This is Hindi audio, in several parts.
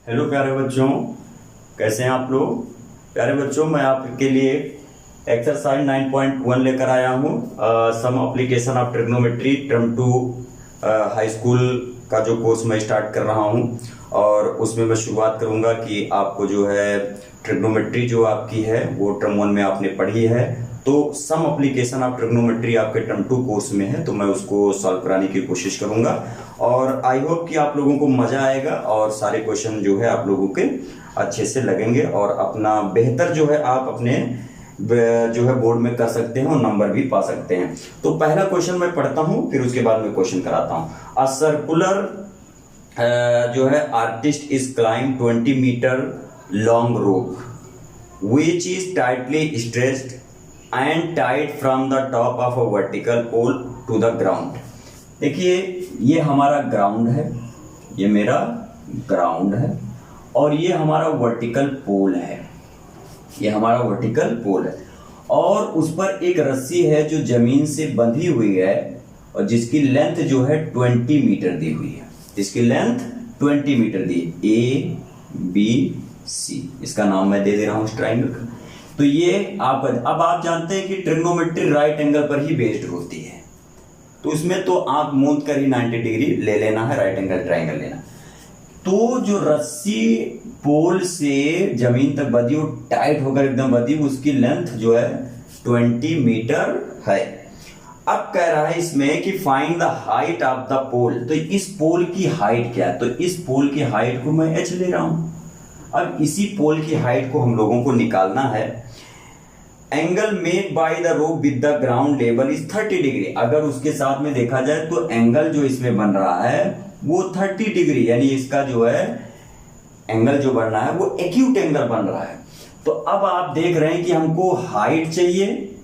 हेलो प्यारे बच्चों, कैसे हैं आप लोग। प्यारे बच्चों, मैं आपके लिए एक्सरसाइज 9.1 लेकर आया हूँ। Some application of trigonometry term two high school का जो कोर्स मैं स्टार्ट कर रहा हूँ, और उसमें मैं शुरुआत करूँगा कि आपको जो है ट्रिग्नोमेट्री जो आपकी है वो टर्म 1 में आपने पढ़ी है, तो सम एप्लीकेशन ऑफ ट्रिग्नोमेट्री आपके टर्म 2 कोर्स में है, तो मैं उसको सॉल्व कराने की कोशिश करूंगा। और आई होप कि आप लोगों को मजा आएगा और सारे क्वेश्चन जो है आप लोगों के अच्छे से लगेंगे, और अपना बेहतर जो है आप अपने जो है बोर्ड में कर सकते हैं और नंबर भी पा सकते हैं। तो पहला क्वेश्चन मैं पढ़ता हूं, फिर उसके बाद मैं क्वेश्चन कराता हूं। अ सर्कुलर जो है artist is climb 20 metre long rope which is tightly stretched and tied from the top of a vertical pole to the ground। देखिए, ये हमारा ग्राउंड है, ये मेरा ग्राउंड है, और ये हमारा वर्टिकल पोल है, ये हमारा वर्टिकल पोल है, और उस पर एक रस्सी है जो जमीन से बंधी हुई है और जिसकी लेंथ जो है 20 मीटर दी हुई है, जिसकी लेंथ 20 मीटर दी है। ए बी सी, इसका नाम मैं दे दे रहा हूं इस ट्राइंगल का। तो ये आप अब आप जानते हैं कि ट्रिग्नोमेट्री राइट एंगल पर ही बेस्ड होती है, तो इसमें तो आंख मूंद कर ही 90 डिग्री ले लेना है, राइट एंगल ट्राइंगल लेना। तो जो रस्सी पोल से जमीन तक बंधी, वो टाइट होकर एकदम बंधी, उसकी लेंथ जो है 20 मीटर है। अब कह रहा है इसमें कि find the height of the pole. तो इस पोल की हाइट क्या है, तो इस पोल की हाइट को मैं h ले रहा हूं। अब इसी पोल की हाइट को हम लोगों को निकालना है। Angle made by the rope with the ground level is 30 degree. अगर उसके साथ में देखा जाए तो एंगल जो इसमें बन रहा है वो 30 डिग्री, यानी इसका जो है एंगल जो बन रहा है वो एक्यूट एंगल बन रहा है। तो अब आप देख रहे हैं कि हमको हाइट चाहिए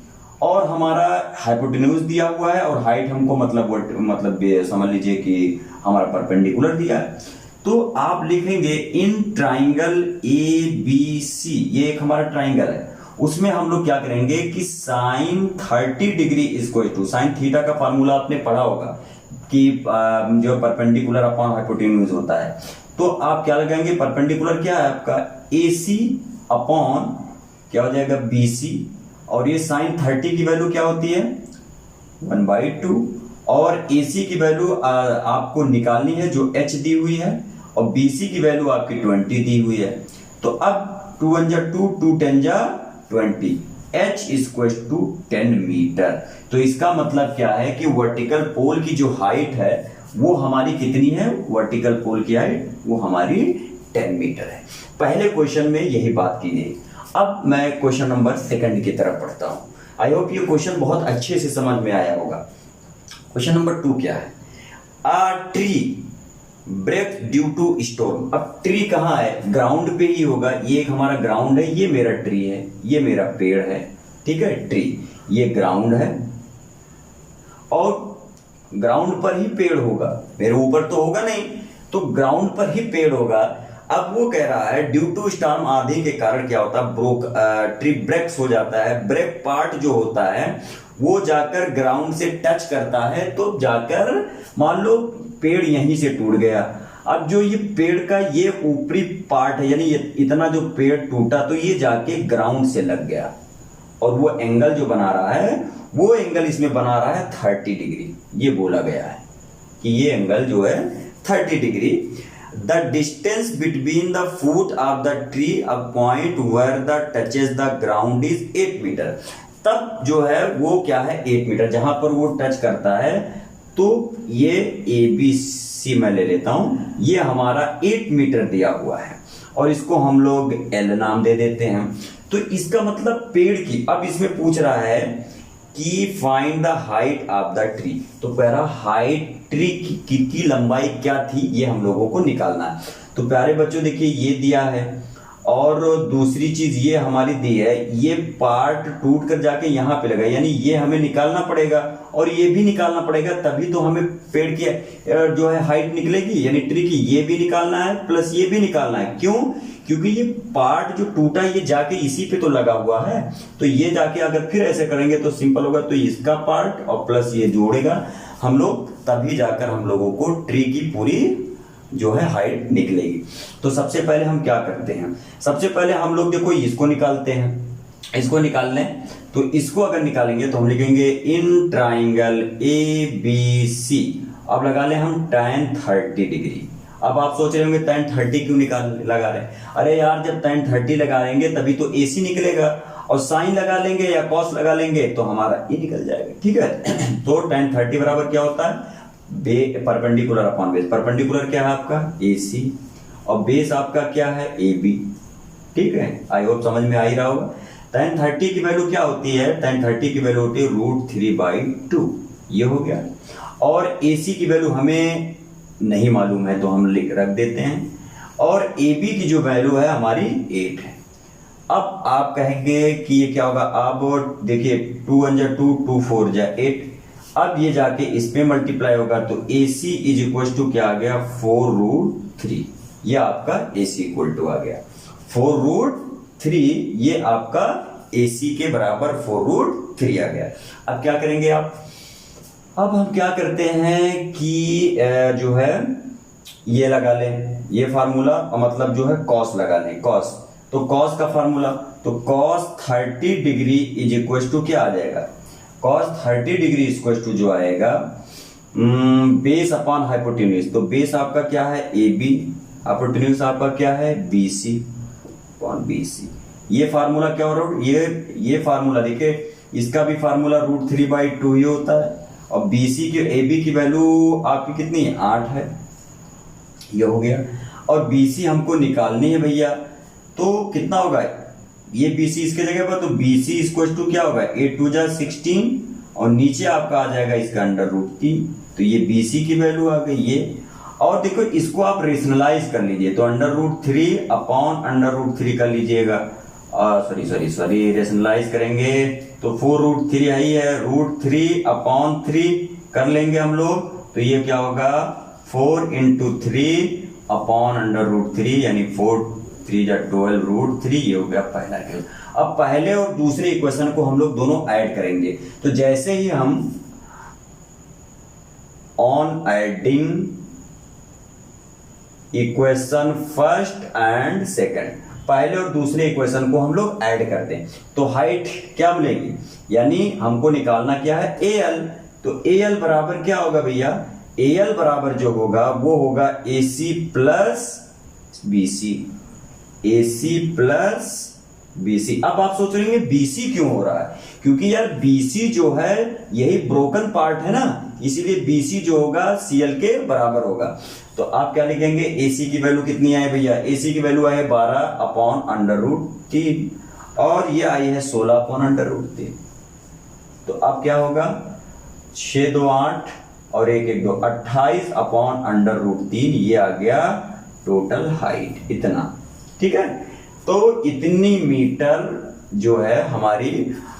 और हमारा हाइपोटेन्यूज दिया हुआ है, और हाइट हमको मतलब समझ लीजिए कि हमारा परपेंडिकुलर दिया है। तो आप लिखेंगे in triangle A B C, ये एक हमारा ट्राइंगल है, उसमें हम लोग क्या करेंगे कि sine 30 degree equal to sine theta का फार्मूला आपने पढ़ा होगा कि जो परपेंडिकुलर अपॉन हाइपोटेन्यूज होता है। तो आप क्या लगाएंगे, परपेंडिकुलर क्या है आपका ए सी अपॉन क्या हो जाएगा बी सी, और ये साइन 30 की वैल्यू क्या होती है 1/2, और AC की वैल्यू आपको निकालनी है जो H दी हुई है, और BC की वैल्यू आपकी 20 दी हुई है। तो अब 2 1 2 2 10 20, H इक्वल्स टू 10 मीटर। तो इसका मतलब क्या है कि वर्टिकल पोल की जो हाइट है वो हमारी कितनी है, वर्टिकल पोल की हाइट वो हमारी 10 मीटर है। पहले क्वेश्चन में यही बात की गई। अब मैं क्वेश्चन नंबर 2 की तरफ पढ़ता हूं। आई होप ये क्वेश्चन बहुत अच्छे से समझ में आया होगा। क्वेश्चन नंबर 2 क्या है, a tree break due to storm. अब ट्री कहाँ है, ग्राउंड पे ही होगा। ये एक हमारा ग्राउंड है, ये मेरा ट्री है, ये मेरा पेड़ है, ठीक है। ट्री ये ग्राउंड है और ग्राउंड पर ही पेड़ होगा, मेरे ऊपर तो होगा नहीं, तो ग्राउंड पर ही पेड़ होगा। अब वो कह रहा है ड्यू टू स्टॉर्म, आंधी के कारण क्या होता है, ट्री ब्रेक्स हो जाता है। ब्रेक पार्ट जो होता है वो जाकर ग्राउंड से टच करता है, तो जाकर मान लो पेड़ यहीं से टूट गया। अब जो ये पेड़ का ये ऊपरी पार्ट है, यानी इतना जो पेड़ टूटा, तो ये जाके ग्राउंड से लग गया, और वो एंगल जो बना रहा है वो एंगल इसमें बना रहा है 30 डिग्री। ये बोला गया है कि ये एंगल जो है 30 degree. The distance between the foot of the tree a point where the touches the ground is 8 metre. तब जो है वो क्या है 8 मीटर, जहां पर वो टच करता है। तो ये ए बी सी मैं ले लेता हूं, ये हमारा 8 मीटर दिया हुआ है, और इसको हम लोग एल नाम दे देते हैं। तो इसका मतलब पेड़ की, अब इसमें पूछ रहा है कि find the height of the tree. तो पहला हाइट ट्री की लंबाई क्या थी ये हम लोगों को निकालना है। तो प्यारे बच्चों देखिए ये दिया है, और दूसरी चीज ये हमारी दी है, ये पार्ट टूट कर जाके यहाँ पे लगा, यानी ये हमें निकालना पड़ेगा और ये भी निकालना पड़ेगा, तभी तो हमें पेड़ की जो है हाइट निकलेगी, यानी ट्री की ये भी निकालना है प्लस ये भी निकालना है। क्यों, क्योंकि ये पार्ट जो टूटा ये जाके इसी पे तो लगा हुआ है, तो ये जाके अगर फिर ऐसे करेंगे तो सिंपल होगा, तो इसका पार्ट और प्लस ये जोड़ेगा हम लोग, तभी जाकर हम लोगों को ट्री की पूरी जो है हाइट निकलेगी। तो सबसे पहले हम क्या करते हैं, सबसे पहले हम लोग देखो इसको निकालते हैं, इसको निकाल लें। तो इसको अगर निकालेंगे तो हम लिखेंगे in triangle A B C, अब लगा लें हम tan 30 डिग्री। अब आप सोच रहे होंगे tan 30 क्यों लगा रहे हैं, अरे यार जब tan 30 लगाएंगे तभी तो AC निकलेगा, और साइन लगा लेंगे या कॉस लगा लेंगे तो हमारा E निकल जाएगा, ठीक है। तो tan 30 बराबर क्या होता है, परपेंडिकुलर अपॉन बेस। परपेंडिकुलर क्या है आपका AC, और बेस आपका क्या है AB, ठीक है। आई होप समझ में आ ही रहा होगा। tan 30 की वैल्यू क्या होती है, tan 30 की वैल्यू होती है √3/2, ये हो गया। और AC की वैल्यू हमें नहीं मालूम है तो हम रख देते हैं, और AB की जो वैल्यू है हमारी 8 है। अब आप कहेंगे कि ये क्या होगा, अब देखिए 2 1 2 2 4 8, अब ये जाके इस पे मल्टीप्लाई होगा तो AC इज इक्वल टू क्या आ गया 4√3, ये आपका AC इक्वल टू आ गया 4√3, ये आपका AC के बराबर 4√3 आ गया। अब क्या करेंगे आप, अब हम क्या करते हैं कि जो है ये लगा लें, ये फार्मूला, मतलब जो है कॉस लगा लें, कॉस। तो कॉस का फार्मूला, तो cos 30 degree is equal to क्या आ जाएगा, cos 30 डिग्री इक्वल टू जो आएगा बेस अपॉन हाइपोटेन्यूज। तो बेस आपका क्या है AB, हाइपोटेन्यूज आपका क्या है BC अपॉन BC। ये फार्मूला क्या हो रहा है, ये फार्मूला देखिए, इसका भी फार्मूला √3/2 ही होता है, और BC की AB की वैल्यू आपकी कितनी है 8 है, ये हो गया। और BC हमको निकालनी है भैया, तो कितना होगा, ये BC इसके जगह पर, तो BC इक्वल टू क्या होगा 8 2 16, और नीचे आपका आ जाएगा इसका √3, तो ये BC की वैल्यू आ गई ये। और देखो इसको आप रेशनलाइज कर लीजिए, तो √3 अपॉन √3 कर लीजिएगा, सॉरी रेशनलाइज करेंगे तो 4√3 ही है, √3 अपॉन 3 कर लेंगे हम लोग, तो ये क्या होगा 4 × 3 अपॉन √3, यानी 4 3 12 √3, ये हो गया पहला केस। अब पहले और दूसरे इक्वेशन को हम लोग दोनों ऐड करेंगे, तो जैसे ही हम on adding equation first and second, पहले और दूसरे इक्वेशन को हम लोग ऐड कर दें तो हाइट क्या मिलेगी, यानी हमको निकालना क्या है AL। तो AL बराबर क्या होगा भैया, AL बराबर जो होगा वो होगा AC plus BC, AC plus BC। अब आप सोच रहे हैं BC क्यों हो रहा है, क्योंकि यार BC जो है यही ब्रोकन पार्ट है ना, इसीलिए BC जो होगा CL के बराबर होगा। तो आप क्या लिखेंगे, AC की वैल्यू कितनी आई भैया, AC की वैल्यू आई है 12 अपॉन √3, और ये आई है 16 अपॉन √3। तो अब क्या होगा 6 2 8 और 1 1 2 28 अपॉन √3, ये आ गया टोटल हाइट इतना, ठीक है। तो इतनी मीटर जो है हमारी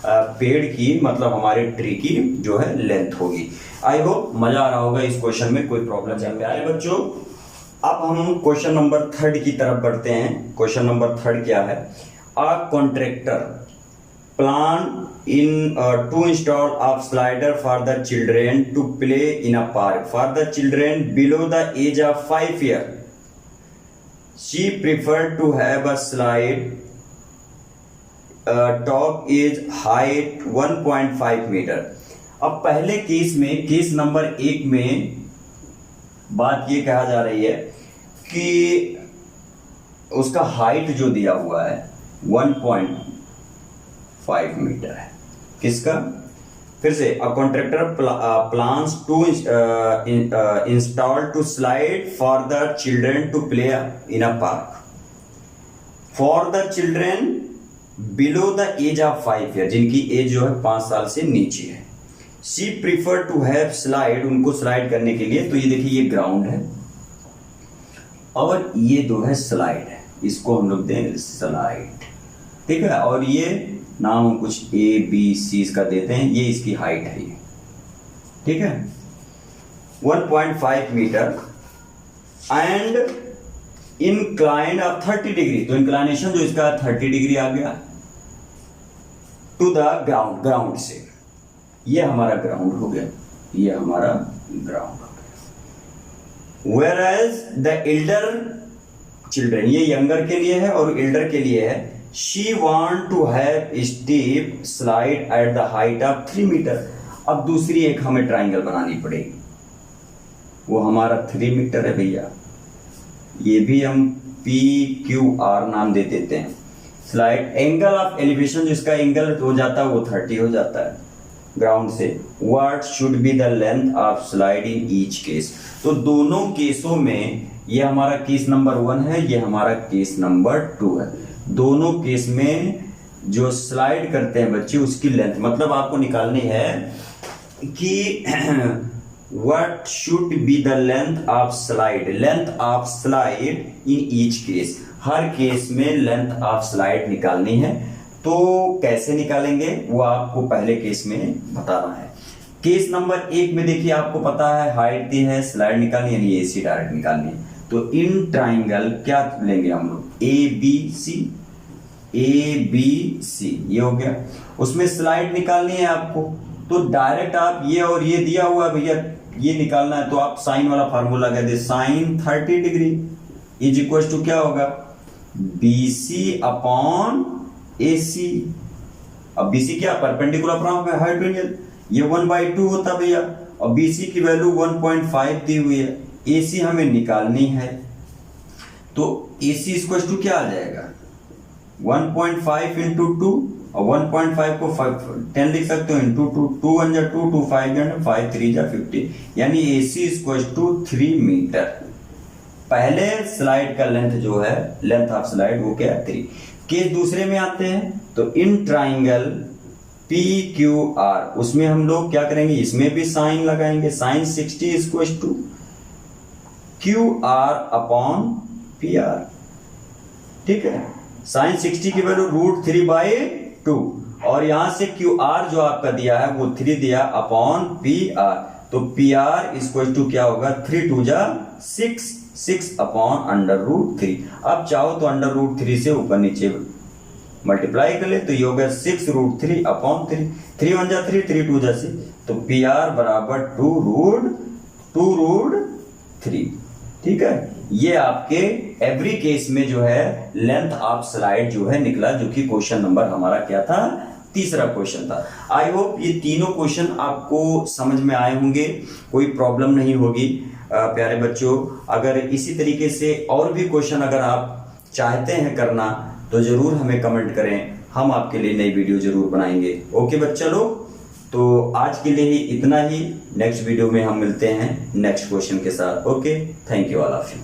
पेड़ की, मतलब हमारे ट्री की जो है लेंथ होगी। आई होप मजा आ रहा होगा इस क्वेश्चन में, कोई प्रॉब्लम नहीं। प्यारे बच्चों, अब हम क्वेश्चन नंबर 3 की तरफ बढ़ते हैं। क्वेश्चन नंबर 3 क्या है, a contractor planning to install a slider for the children to play in a park for the children below the age of 5 years. She preferred to have a slide top is height 1.5 meter. अब पहले केस में, केस नंबर 1 में बात ये कहा जा रही है कि उसका हाइट जो दिया हुआ है 1.5 मीटर है, किसका, फिर से a contractor plans to install two slide for the children to play in a park for the children below the age of 5 years, जिनकी एज जो है 5 साल से नीचे है। She prefer to have slide, उनको स्लाइड करने के लिए, तो ये देखिए ये ग्राउंड है और ये जो है स्लाइड है, इसको हम लोग दें स्लाइड, ठीक है। और ये नाम हम कुछ ABC इसका देते हैं, ये इसकी हाइट है ये, ठीक है 1.5 metre and incline of 30 degree. तो इंक्लाइनेशन जो इसका 30 डिग्री आ गया टू द ग्राउंड, ग्राउंड से, ये हमारा ग्राउंड हो गया, ये हमारा ग्राउंड हो गया। Whereas the elder children, ये यंगर के लिए है और एल्डर के लिए है। She want to have steep slide at the height of 3 metre. अब दूसरी एक हमें ट्राइंगल बनानी पड़ेगी, वो हमारा 3 मीटर है भैया, ये भी हम PQR नाम दे देते हैं। स्लाइड एंगल ऑफ एलिवेशन, जिसका एंगल हो जाता है वो 30 हो जाता है ग्राउंड से। What should be the length of slide in each case, तो दोनों केसों में, ये हमारा केस नंबर 1 है, ये हमारा केस नंबर 2 है। दोनों केस में जो स्लाइड करते हैं बच्चे उसकी लेंथ, मतलब आपको निकालनी है कि what should be the length of slide, length of slide in each case, her case में लेंथ ऑफ स्लाइड निकालनी है। तो कैसे निकालेंगे वो आपको पहले केस में बताना है। केस नंबर 1 में देखिए आपको पता है हाइट दी है, स्लाइड निकालनी है, ये AC डायरेक्ट निकालनी है। तो इन ट्राइंगल क्या लेंगे हम लोग, ABC, ये हो गया। उसमें स्लाइड निकालनी है आपको, तो डायरेक्ट आप ये और ये दिया हुआ है भैया, ये निकालना है, तो आप साइन वाला फार्मूला कह दे, sine 30 degree is equal to क्या होगा, BC अपॉन AC। अब BC क्या, परपेंडिकुलर फ्रॉम हाइट एंगल, ये 1/2 होता भैया, और BC की वैल्यू 1.5 दी हुई है, AC हमें निकालनी है। तो AC इक्वल टू क्या आ जाएगा, 1.5 इंटू 2, और 1.5 को 10 लिख सकते हो इंटू 2, 2 1 जा 2, 2 5 जा 5 3 जा 50, यानी AC इक्वल टू 3 मीटर। पहले स्लाइड का लेंथ जो है, लेंथ ऑफ स्लाइड वो क्या है 3। केस दूसरे में आते हैं, तो इन ट्राइंगल PQR, उसमें हम लोग क्या करेंगे, इसमें भी साइन लगाएंगे, sine 60 equal to QR upon PR, ठीक है। साइन 60 की वैल्यू √3/2, और यहां से QR जो आपका दिया है वो 3 दिया अपॉन PR, तो PR इक्वल टू क्या होगा, 3 2 जा 6 अपॉन √3। अब चाहो तो √3 से ऊपर नीचे मल्टीप्लाई कर ले, तो ये हो गया 6√3 अपॉन 3, 3 1 जा 3, 3 2 जा 6, तो PR बराबर 2√3, ठीक है। ये आपके एवरी केस में जो है लेंथ ऑफ स्लाइड जो है निकला, जो कि क्वेश्चन नंबर हमारा क्या था, तीसरा क्वेश्चन था। आई होप ये तीनों क्वेश्चन आपको समझ में आए होंगे, कोई प्रॉब्लम नहीं होगी। प्यारे बच्चों, अगर इसी तरीके से और भी क्वेश्चन अगर आप चाहते हैं करना तो जरूर हमें कमेंट करें, हम आपके लिए नई वीडियो जरूर बनाएंगे। ओके बच्चा लोग, तो आज के लिए ही इतना ही, नेक्स्ट वीडियो में हम मिलते हैं नेक्स्ट क्वेश्चन के साथ। Okay, thank you all of you.